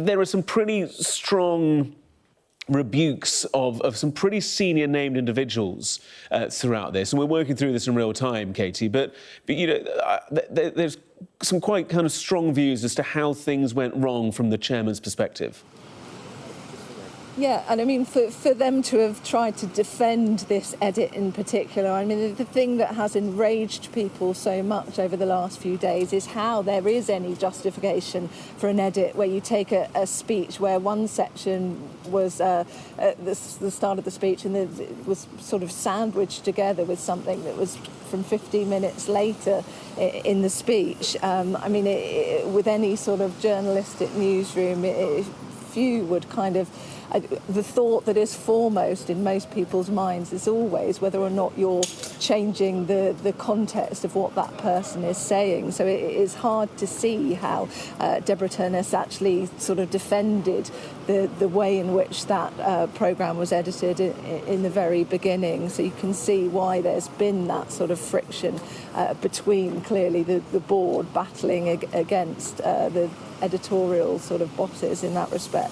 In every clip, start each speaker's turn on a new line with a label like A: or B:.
A: there are some pretty strong rebukes of some pretty senior named individuals throughout this, and we're working through this in real time, Katie. But you know, there's some quite kind of strong views as to how things went wrong from the chairman's perspective.
B: Yeah, and I mean, for them to have tried to defend this edit in particular, I mean, the thing that has enraged people so much over the last few days is how there is any justification for an edit where you take a speech where one section was at the start of the speech and it was sort of sandwiched together with something that was from 15 minutes later in the speech. I mean, with any sort of journalistic newsroom, few would kind of... the thought that is foremost in most people's minds is always whether or not you're changing the context of what that person is saying. So it is hard to see how Deborah Turness actually sort of defended the way in which that programme was edited in the very beginning. So you can see why there's been that sort of friction between, clearly, the board battling against the editorial sort of bosses in that respect.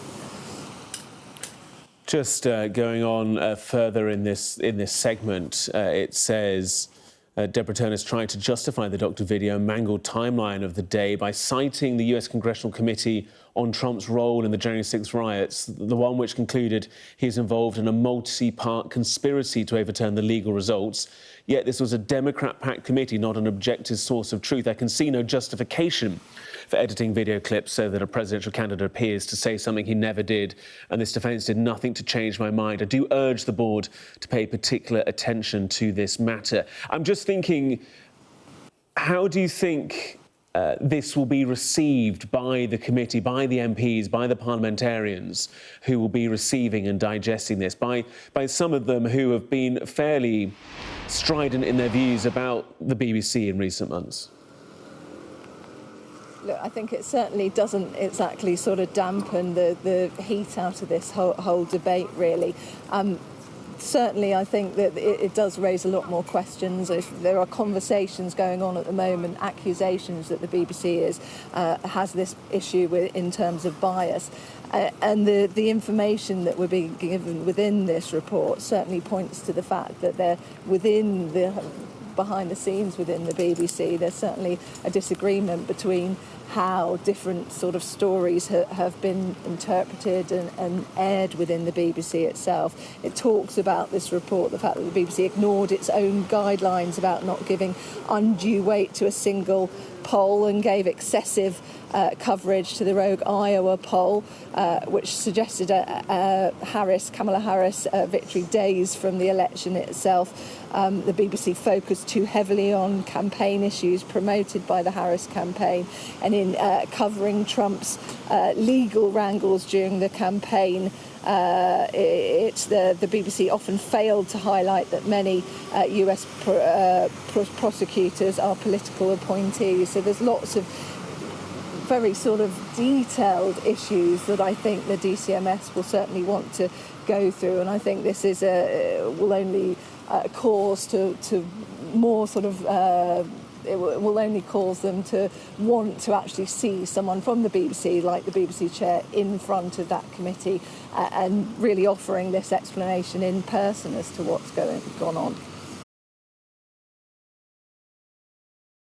A: Just going on further in this segment, it says Deborah Turness tried to justify the doctor video mangled timeline of the day by citing the US Congressional Committee on Trump's role in the January 6th riots, the one which concluded he's involved in a multi-part conspiracy to overturn the legal results. Yet this was a Democrat-packed committee, not an objective source of truth. I can see no justification for editing video clips so that a presidential candidate appears to say something he never did, and this defence did nothing to change my mind. I do urge the board to pay particular attention to this matter. I'm just thinking, how do you think this will be received by the committee, by the MPs, by the parliamentarians who will be receiving and digesting this, by some of them who have been fairly strident in their views about the BBC in recent months?
B: Look, I think it certainly doesn't exactly sort of dampen the heat out of this whole debate, really. Certainly, I think that it does raise a lot more questions. If there are conversations going on at the moment, accusations that the BBC has this issue in terms of bias. And the information that we're being given within this report certainly points to the fact that they're behind the scenes within the BBC, there's certainly a disagreement between how different sort of stories have been interpreted and aired within the BBC itself. It talks about this report, the fact that the BBC ignored its own guidelines about not giving undue weight to a single poll and gave excessive coverage to the rogue Iowa poll, which suggested Kamala Harris victory days from the election itself. The BBC focused too heavily on campaign issues promoted by the Harris campaign, and in covering Trump's legal wrangles during the campaign, the BBC often failed to highlight that many US prosecutors are political appointees. So there's lots of very sort of detailed issues that I think the DCMS will certainly want to go through, and I think this is will only cause to more sort of it will only cause them to want to actually see someone from the BBC, like the BBC chair, in front of that committee and really offering this explanation in person as to what's gone on.